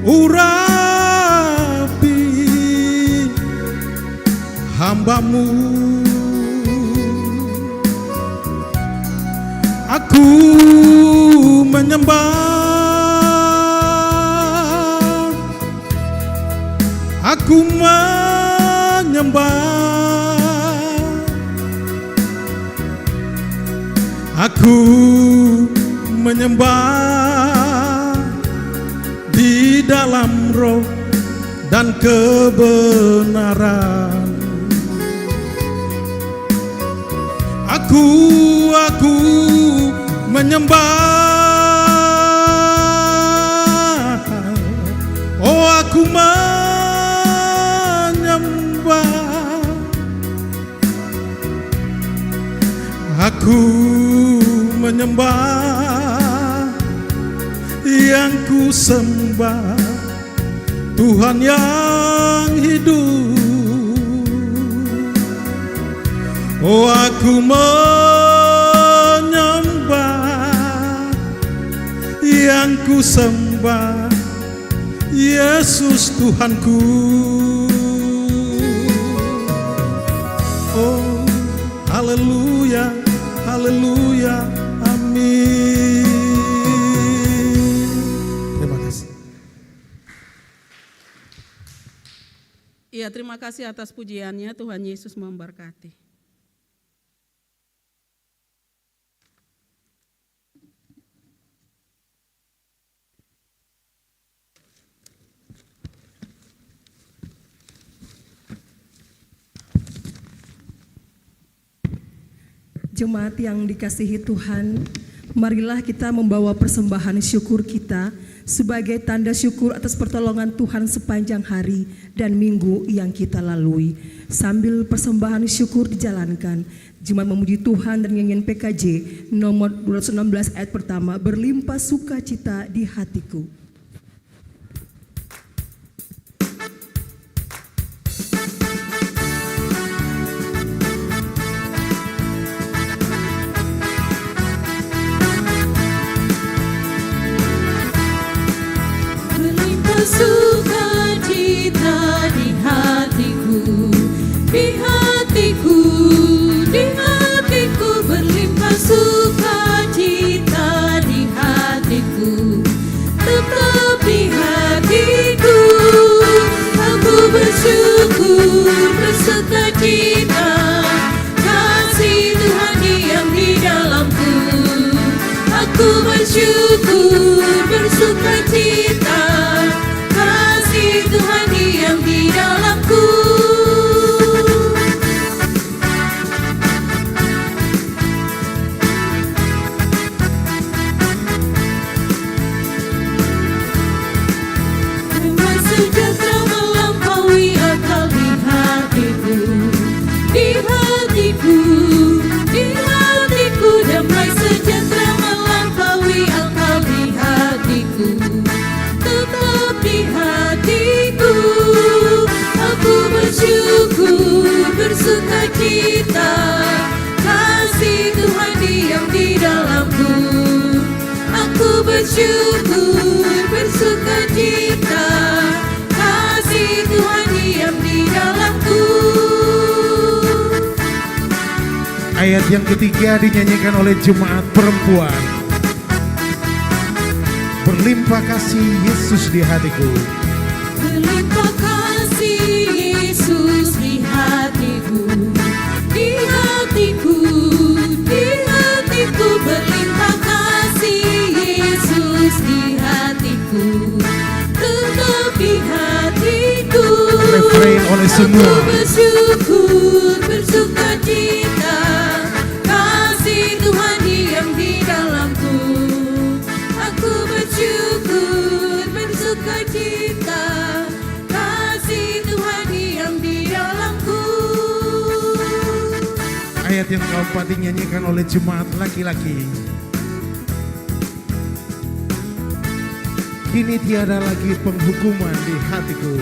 urapi hamba-Mu. Aku menyembah, aku menyembah, Aku menyembah di dalam roh dan kebenaran. Aku menyembah, oh aku menyembah, aku menyembah, yang ku sembah Tuhan yang hidup. Oh aku menyembah, yang ku sembah Yesus Tuhanku. Oh haleluya, haleluya, amin. Terima kasih. Iya, terima kasih atas pujiannya. Tuhan Yesus memberkati. Jemaat yang dikasihi Tuhan, marilah kita membawa persembahan syukur kita sebagai tanda syukur atas pertolongan Tuhan sepanjang hari dan minggu yang kita lalui. Sambil persembahan syukur dijalankan, jemaat memuji Tuhan dan nyanyian PKJ nomor 216 ayat pertama, berlimpah sukacita di hatiku. Sukacita di hatiku, di hatiku, di hatiku, berlimpah sukacita di hatiku, tetap di hatiku. Aku bersyukur, bersukacita, kasih Tuhan diam di dalamku. Aku bersyukur, bersukacita, Tuhan diam di dalamku. Damai sejahtera melampaui akal di hatiku, di hatiku, di hatiku. Damai sejahtera melampaui akal di hatiku, tetap di hatiku. Aku bersyukur, bersukacita, kasih Tuhan diam di dalamku. Aku bersyukur, bersukacita, kasih Tuhan diam di dalamku. Ayat yang ketiga dinyanyikan oleh jemaat perempuan. Berlimpah kasih Yesus di hatiku. Berlimpah kasih Yesus di hatiku, di hatiku, di hatiku. Berlimpah kasih Yesus di hatiku, tetap di hatiku. Refrain oleh semua. Aku bersyukur, bersukacita, kasih Tuhan diam di dalamku. Aku bersyukur, bersukacita, kasih Tuhan diam di dalamku. Ayat yang keempat dinyanyikan oleh jemaat laki-laki. Kini tiada lagi penghukuman di hatiku.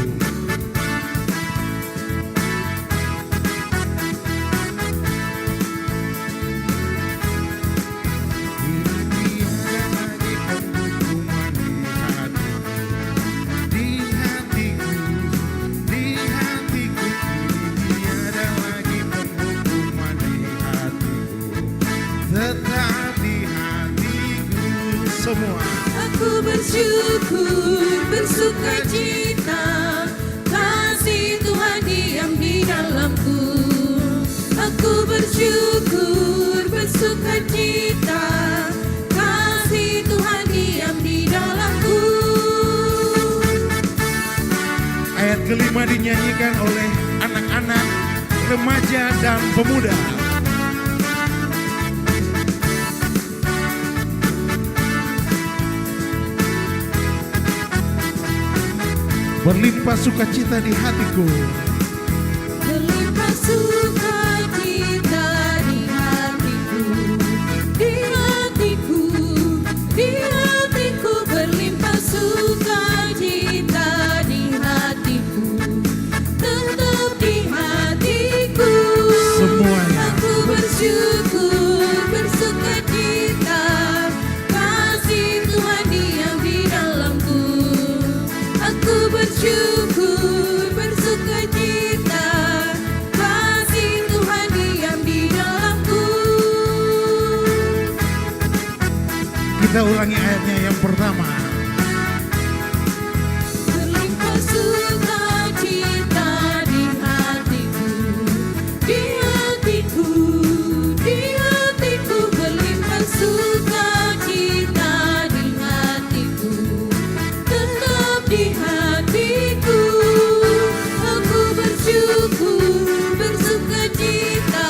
Aku bersyukur, bersukacita, kasih Tuhan diam di dalamku. Aku bersyukur, bersukacita, Ayat kelima dinyanyikan oleh anak-anak, remaja, dan pemuda. Berlimpah sukacita di hatiku. Berlimpah sukacita di hatiku, di hatiku, di hatiku. Berlimpah sukacita di hatiku, tetap di hatiku. Semuanya. Aku bersyukur, bersukacita, kasih Tuhan diam di dalamku. Aku bersyukur, bersukacita, kasih Tuhan diam di dalamku. Kita ulangi ayatnya yang pertama. Berlimpah sukacita di hatiku, di hatiku, di hatiku. Berlimpah sukacita di hatiku, tetap di hatiku. Aku bersyukur, bersukacita,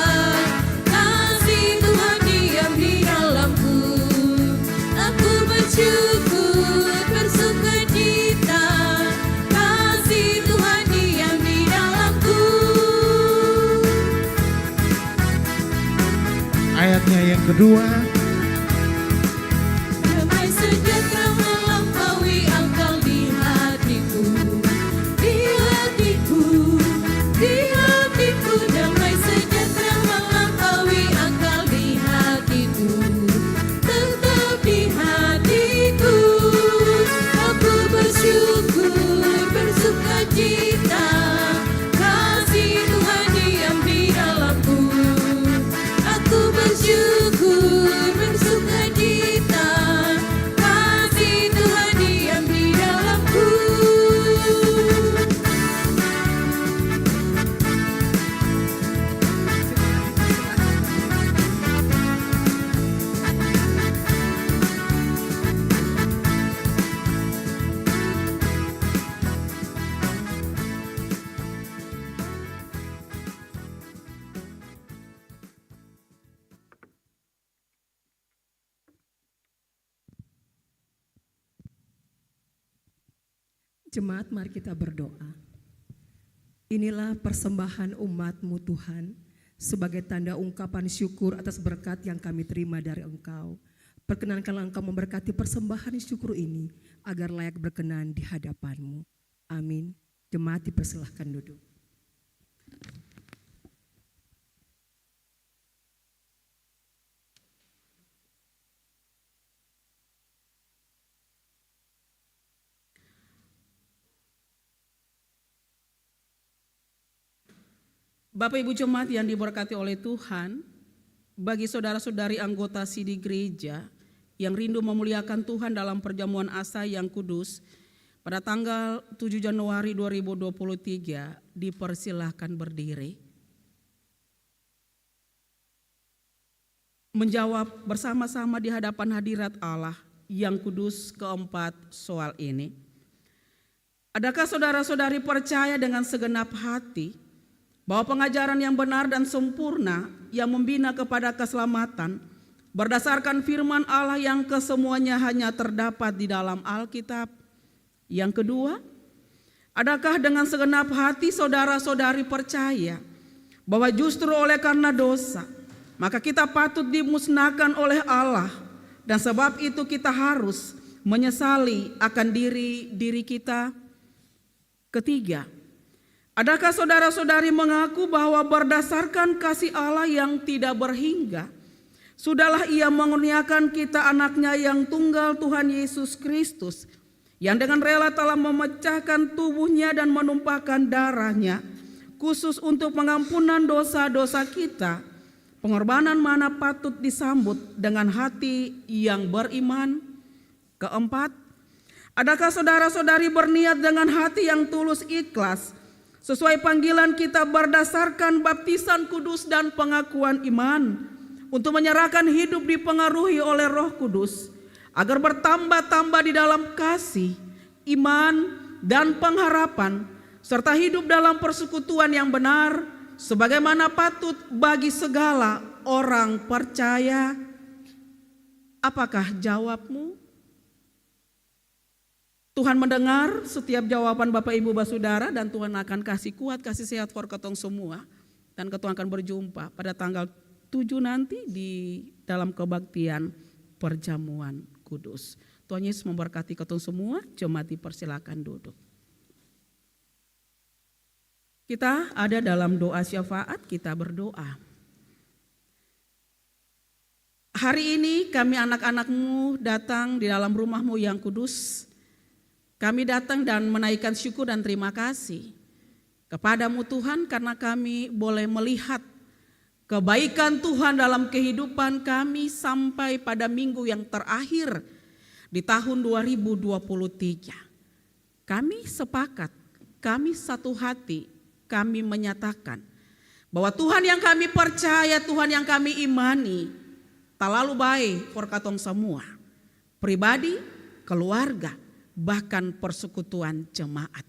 kasih Tuhan diam di dalamku. Aku bersyukur, bersukacita, kasih Tuhan diam di dalamku. Ayatnya yang kedua. Damai sejahtera melampaui akal di hatiku, di hatiku, di hatiku. Damai sejahtera melampaui akal di hatiku, tetap di hatiku. Aku bersyukur, bersukacita, kasih Tuhan diam di dalamku. Aku bersyukur, bersukacita, kasih Tuhan diam di dalamku. Jemaat, mari kita berdoa. Inilah persembahan umat-Mu Tuhan, sebagai tanda ungkapan syukur atas berkat yang kami terima dari Engkau. Perkenankanlah Engkau memberkati persembahan syukur ini, agar layak berkenan di hadapan-Mu. Amin. Jemaat dipersilahkan duduk. Bapak Ibu Jemaat yang diberkati oleh Tuhan, bagi saudara-saudari anggota Sidi Gereja yang rindu memuliakan Tuhan dalam perjamuan asa yang kudus pada tanggal 7 Januari 2023, dipersilahkan berdiri. Menjawab bersama-sama di hadapan hadirat Allah yang kudus keempat soal ini. Adakah saudara-saudari percaya dengan segenap hati bahwa pengajaran yang benar dan sempurna yang membina kepada keselamatan berdasarkan firman Allah yang kesemuanya hanya terdapat di dalam Alkitab? Yang kedua, adakah dengan segenap hati saudara-saudari percaya bahwa justru oleh karena dosa maka kita patut dimusnahkan oleh Allah, dan sebab itu kita harus menyesali akan diri kita? Ketiga, adakah saudara-saudari mengaku bahwa berdasarkan kasih Allah yang tidak berhingga, sudahlah Ia mengurniakan kita anaknya yang tunggal, Tuhan Yesus Kristus, yang dengan rela telah memecahkan tubuhnya dan menumpahkan darahnya khusus untuk pengampunan dosa-dosa kita? Pengorbanan mana patut disambut dengan hati yang beriman? Keempat, adakah saudara-saudari berniat dengan hati yang tulus ikhlas sesuai panggilan kita berdasarkan baptisan kudus dan pengakuan iman untuk menyerahkan hidup dipengaruhi oleh Roh Kudus agar bertambah-tambah di dalam kasih, iman, dan pengharapan, serta hidup dalam persekutuan yang benar, sebagaimana patut bagi segala orang percaya. Apakah jawabmu? Tuhan mendengar setiap jawaban Bapak Ibu Saudara, dan Tuhan akan kasih kuat, kasih sehat for ketong semua. Dan ketong akan berjumpa pada tanggal 7 nanti di dalam kebaktian perjamuan kudus. Tuhan Yesus memberkati ketong semua. Jemaat dipersilakan duduk. Kita ada dalam doa syafaat, kita berdoa. Hari ini kami anak-anakmu datang di dalam rumahmu yang kudus. Kami datang dan menaikkan syukur dan terima kasih kepadamu Tuhan, karena kami boleh melihat kebaikan Tuhan dalam kehidupan kami sampai pada minggu yang terakhir di tahun 2023. Kami sepakat, kami satu hati, kami menyatakan bahwa Tuhan yang kami percaya, Tuhan yang kami imani, talalu baik for katong semua, pribadi, keluarga, bahkan persekutuan jemaat.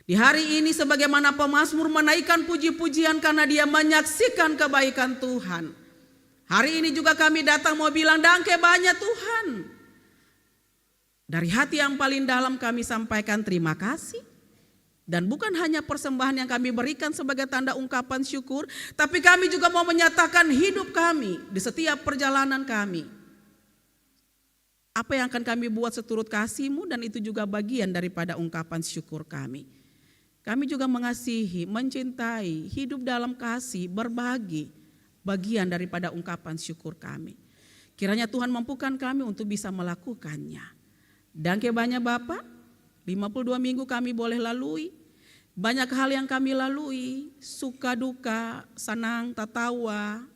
Di hari ini sebagaimana pemazmur menaikkan puji-pujian karena dia menyaksikan kebaikan Tuhan. Hari ini juga kami datang mau bilang dangke banyak Tuhan. Dari hati yang paling dalam kami sampaikan terima kasih. Dan bukan hanya persembahan yang kami berikan sebagai tanda ungkapan syukur, tapi kami juga mau menyatakan hidup kami di setiap perjalanan kami. Apa yang akan kami buat seturut kasih-Mu, dan itu juga bagian daripada ungkapan syukur kami. Kami juga mengasihi, mencintai, hidup dalam kasih, berbagi, bagian daripada ungkapan syukur kami. Kiranya Tuhan mampukan kami untuk bisa melakukannya. Dangke banyak Bapak, 52 minggu kami boleh lalui. Banyak hal yang kami lalui, suka duka, senang, tertawa,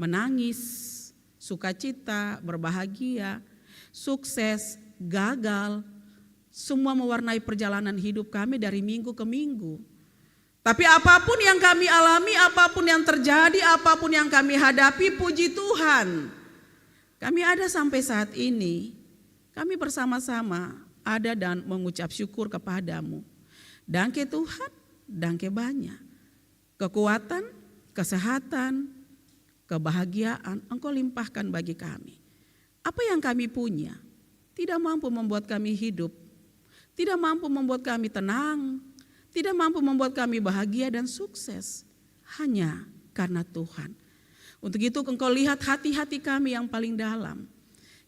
menangis, sukacita, berbahagia, sukses, gagal, semua mewarnai perjalanan hidup kami dari minggu ke minggu. Tapi apapun yang kami alami, apapun yang terjadi, apapun yang kami hadapi, puji Tuhan, kami ada sampai saat ini. Kami bersama-sama ada dan mengucap syukur kepadamu. Dangke Tuhan, dangke banyak. Kekuatan, kesehatan, kebahagiaan Engkau limpahkan bagi kami. Apa yang kami punya tidak mampu membuat kami hidup, tidak mampu membuat kami tenang, tidak mampu membuat kami bahagia dan sukses, hanya karena Tuhan. Untuk itu Engkau lihat hati-hati kami yang paling dalam.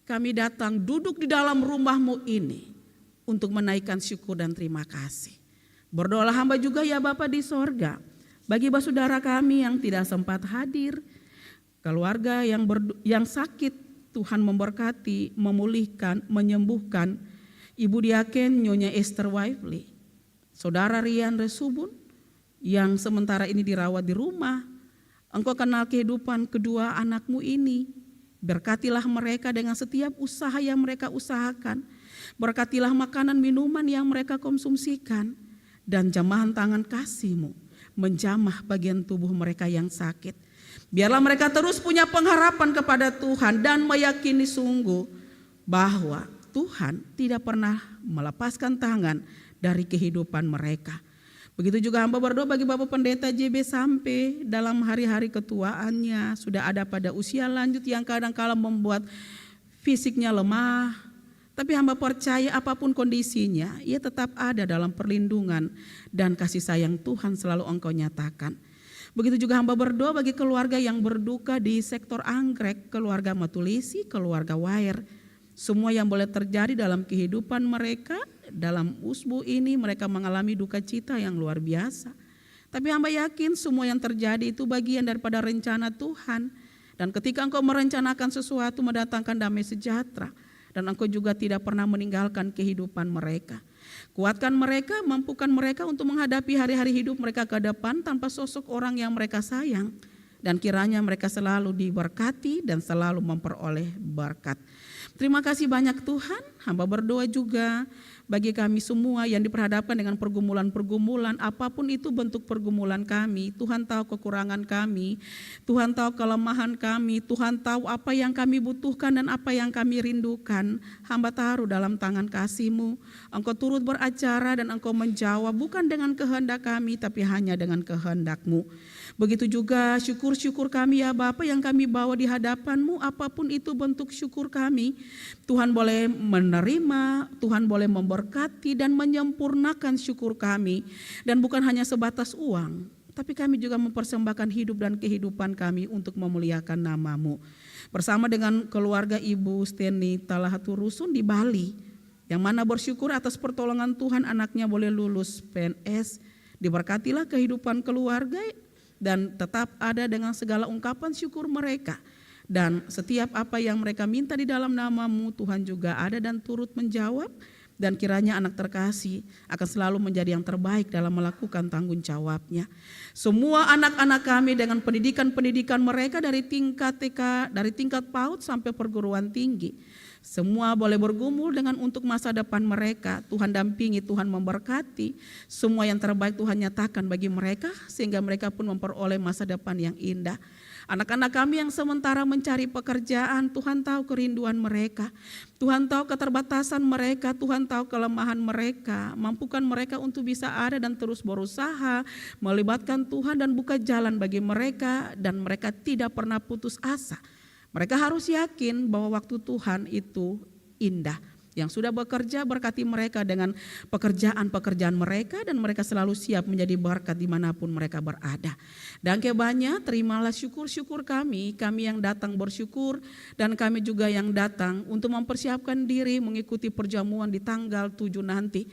Kami datang duduk di dalam rumah-Mu ini untuk menaikkan syukur dan terima kasih. Berdoalah hamba juga ya Bapa di sorga, bagi saudara kami yang tidak sempat hadir, keluarga yang sakit, Tuhan memberkati, memulihkan, menyembuhkan Ibu Diaken Nyonya Esther Wifley, Saudara Rian Resubun yang sementara ini dirawat di rumah. Engkau kenal kehidupan kedua anakmu ini. Berkatilah mereka dengan setiap usaha yang mereka usahakan. Berkatilah makanan minuman yang mereka konsumsikan. Dan jamahan tangan kasih-Mu menjamah bagian tubuh mereka yang sakit. Biarlah mereka terus punya pengharapan kepada Tuhan dan meyakini sungguh bahwa Tuhan tidak pernah melepaskan tangan dari kehidupan mereka. Begitu juga hamba berdoa bagi Bapak Pendeta JB sampai dalam hari-hari ketuaannya sudah ada pada usia lanjut yang kadang-kala membuat fisiknya lemah. Tapi hamba percaya apapun kondisinya, ia tetap ada dalam perlindungan dan kasih sayang Tuhan selalu Engkau nyatakan. Begitu juga hamba berdoa bagi keluarga yang berduka di sektor Anggrek, keluarga Matulisi, keluarga Wair. Semua yang boleh terjadi dalam kehidupan mereka, dalam usbu ini mereka mengalami duka cita yang luar biasa. Tapi hamba yakin semua yang terjadi itu bagian daripada rencana Tuhan. Dan ketika Engkau merencanakan sesuatu mendatangkan damai sejahtera. Dan Engkau juga tidak pernah meninggalkan kehidupan mereka. Kuatkan mereka, mampukan mereka untuk menghadapi hari-hari hidup mereka ke depan tanpa sosok orang yang mereka sayang. Dan kiranya mereka selalu diberkati dan selalu memperoleh berkat. Terima kasih banyak Tuhan, hamba berdoa juga bagi kami semua yang diperhadapkan dengan pergumulan-pergumulan, apapun itu bentuk pergumulan kami. Tuhan tahu kekurangan kami, Tuhan tahu kelemahan kami, Tuhan tahu apa yang kami butuhkan dan apa yang kami rindukan. Hamba taruh dalam tangan kasih-Mu. Engkau turut beracara dan Engkau menjawab bukan dengan kehendak kami tapi hanya dengan kehendak-Mu. Begitu juga syukur-syukur kami ya Bapa yang kami bawa di hadapan-Mu, apapun itu bentuk syukur kami. Tuhan boleh menerima, Tuhan boleh memberkati dan menyempurnakan syukur kami. Dan bukan hanya sebatas uang, tapi kami juga mempersembahkan hidup dan kehidupan kami untuk memuliakan nama-Mu. Bersama dengan keluarga Ibu Steni Talahaturusun di Bali, yang mana bersyukur atas pertolongan Tuhan anaknya boleh lulus PNS. Diberkatilah kehidupan keluarga dan tetap ada dengan segala ungkapan syukur mereka. Dan setiap apa yang mereka minta di dalam nama-Mu, Tuhan juga ada dan turut menjawab. Dan kiranya anak terkasih akan selalu menjadi yang terbaik dalam melakukan tanggung jawabnya. Semua anak-anak kami dengan pendidikan-pendidikan mereka dari tingkat TK, dari tingkat PAUD sampai perguruan tinggi. Semua boleh bergumul dengan untuk masa depan mereka. Tuhan dampingi, Tuhan memberkati. Semua yang terbaik Tuhan nyatakan bagi mereka sehingga mereka pun memperoleh masa depan yang indah. Anak-anak kami yang sementara mencari pekerjaan, Tuhan tahu kerinduan mereka. Tuhan tahu keterbatasan mereka, Tuhan tahu kelemahan mereka. Mampukan mereka untuk bisa ada dan terus berusaha, melibatkan Tuhan dan buka jalan bagi mereka. Dan mereka tidak pernah putus asa. Mereka harus yakin bahwa waktu Tuhan itu indah. Yang sudah bekerja berkati mereka dengan pekerjaan-pekerjaan mereka dan mereka selalu siap menjadi berkat dimanapun mereka berada. Dan banyak terimalah syukur-syukur kami yang datang bersyukur dan kami juga yang datang untuk mempersiapkan diri mengikuti perjamuan di tanggal 7 nanti.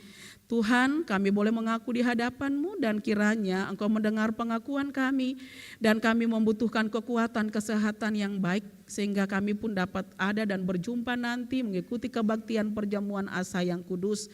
Tuhan, kami boleh mengaku di hadapan-Mu dan kiranya Engkau mendengar pengakuan kami dan kami membutuhkan kekuatan kesehatan yang baik sehingga kami pun dapat ada dan berjumpa nanti mengikuti kebaktian perjamuan asa yang kudus.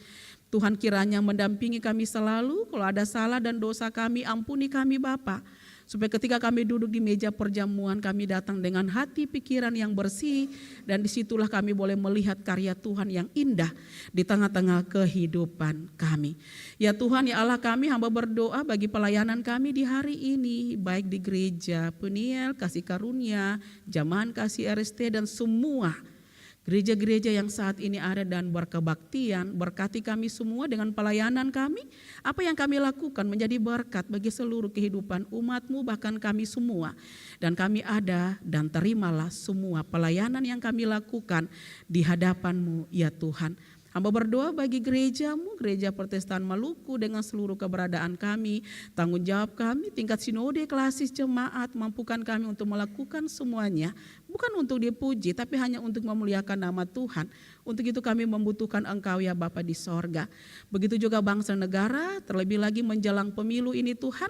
Tuhan kiranya mendampingi kami selalu, kalau ada salah dan dosa kami ampuni kami Bapa. Supaya ketika kami duduk di meja perjamuan kami datang dengan hati pikiran yang bersih dan disitulah kami boleh melihat karya Tuhan yang indah di tengah-tengah kehidupan kami. Ya Tuhan, ya Allah kami hamba berdoa bagi pelayanan kami di hari ini baik di gereja Peniel, Kasih Karunia, Jamahan Kasih RST dan semua gereja-gereja yang saat ini ada dan berkebaktian, berkati kami semua dengan pelayanan kami. Apa yang kami lakukan menjadi berkat bagi seluruh kehidupan umat-Mu bahkan kami semua. Dan kami ada dan terimalah semua pelayanan yang kami lakukan di hadapan-Mu ya Tuhan. Hamba berdoa bagi gereja-Mu, Gereja Protestan Maluku dengan seluruh keberadaan kami, tanggung jawab kami, tingkat sinode, klasis, jemaat, mampukan kami untuk melakukan semuanya. Bukan untuk dipuji, tapi hanya untuk memuliakan nama Tuhan. Untuk itu kami membutuhkan Engkau ya Bapa di sorga. Begitu juga bangsa negara, terlebih lagi menjelang pemilu ini Tuhan.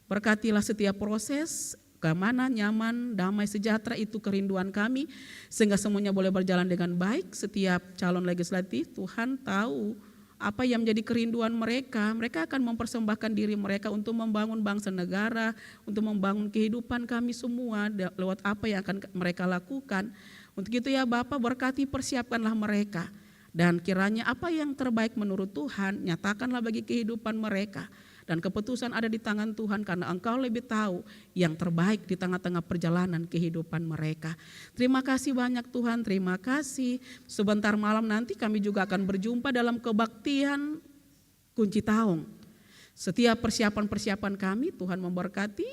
Berkatilah setiap proses, keamanan, nyaman, damai, sejahtera itu kerinduan kami. Sehingga semuanya boleh berjalan dengan baik. Setiap calon legislatif Tuhan tahu apa yang menjadi kerinduan mereka. Mereka akan mempersembahkan diri mereka untuk membangun bangsa negara, untuk membangun kehidupan kami semua lewat apa yang akan mereka lakukan. Untuk itu ya Bapa berkati persiapkanlah mereka. Dan kiranya apa yang terbaik menurut Tuhan nyatakanlah bagi kehidupan mereka. Dan keputusan ada di tangan Tuhan karena Engkau lebih tahu yang terbaik di tengah-tengah perjalanan kehidupan mereka. Terima kasih banyak Tuhan, terima kasih. Sebentar malam nanti kami juga akan berjumpa dalam kebaktian kunci tahun. Setiap persiapan-persiapan kami Tuhan memberkati,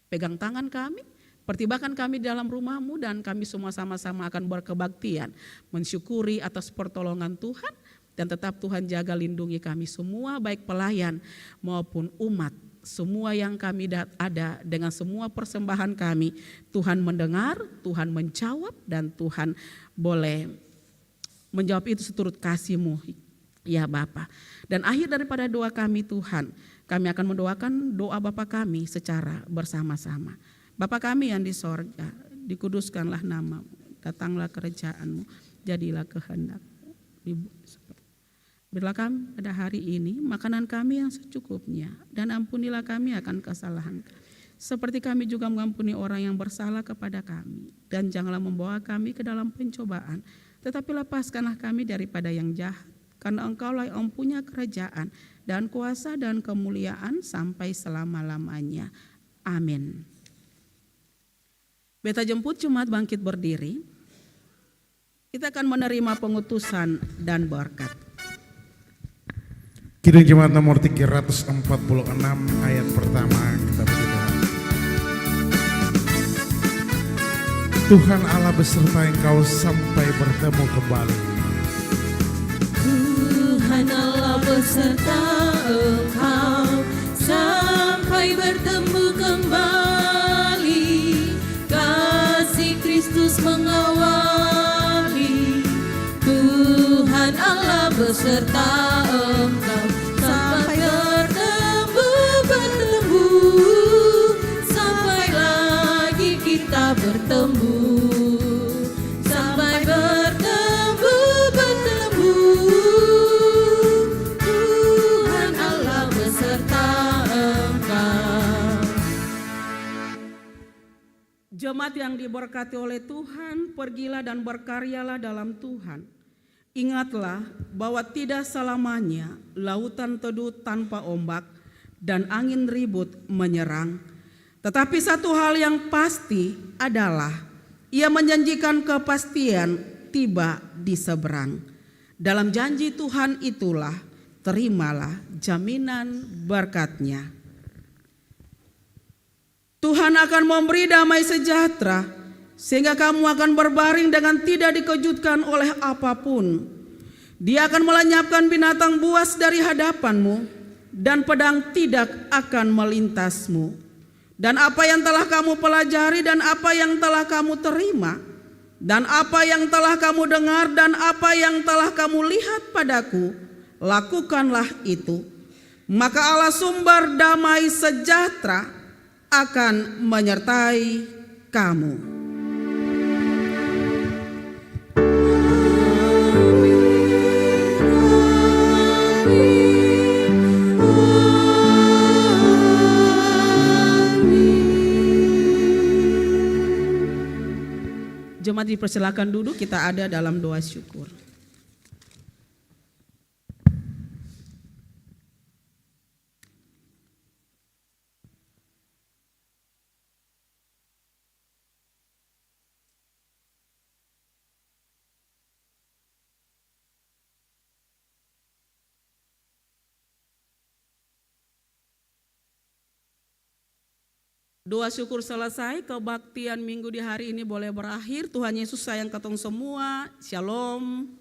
pegang tangan kami, pertibakan kami dalam rumah-Mu dan kami semua sama-sama akan berkebaktian. Mensyukuri atas pertolongan Tuhan. Dan tetap Tuhan jaga lindungi kami semua baik pelayan maupun umat. Semua yang kami ada dengan semua persembahan kami. Tuhan mendengar, Tuhan menjawab dan Tuhan boleh menjawab itu seturut kasih-Mu ya Bapa. Dan akhir daripada doa kami Tuhan, kami akan mendoakan doa Bapa kami secara bersama-sama. Bapa kami yang di sorga, dikuduskanlah nama-Mu, datanglah kerajaan-Mu, jadilah kehendak-Mu. Berilah kami pada hari ini makanan kami yang secukupnya dan ampunilah kami akan kesalahan kami. Seperti kami juga mengampuni orang yang bersalah kepada kami. Dan janganlah membawa kami ke dalam pencobaan, tetapi lepaskanlah kami daripada yang jahat, karena Engkaulah yang mempunyai kerajaan dan kuasa dan kemuliaan sampai selama-lamanya. Amin. Beta jemput jemaat bangkit berdiri. Kita akan menerima pengutusan dan berkat. Kidung Jemaat nomor 346 ayat pertama, kita puji Tuhan. Tuhan Allah beserta engkau sampai bertemu kembali. Tuhan Allah beserta engkau sampai bertemu kembali. Kasih Kristus mengawali. Tuhan Allah beserta engkau sampai bertemu, sampai lagi kita bertemu. Sampai bertemu, Tuhan Allah beserta engkau. Jemaat yang diberkati oleh Tuhan, pergilah dan berkaryalah dalam Tuhan. Ingatlah bahwa tidak selamanya lautan teduh tanpa ombak dan angin ribut menyerang. Tetapi satu hal yang pasti adalah Ia menjanjikan kepastian tiba di seberang. Dalam janji Tuhan itulah terimalah jaminan berkat-Nya. Tuhan akan memberi damai sejahtera sehingga kamu akan berbaring dengan tidak dikejutkan oleh apapun. Dia akan melenyapkan binatang buas dari hadapanmu dan pedang tidak akan melintasmu. Dan apa yang telah kamu pelajari dan apa yang telah kamu terima dan apa yang telah kamu dengar dan apa yang telah kamu lihat padaku, lakukanlah itu. Maka Allah sumber damai sejahtera akan menyertai kamu. Jemaat dipersilakan duduk, kita ada dalam doa syukur. Doa syukur selesai, kebaktian minggu di hari ini boleh berakhir. Tuhan Yesus sayang ketong semua. Shalom.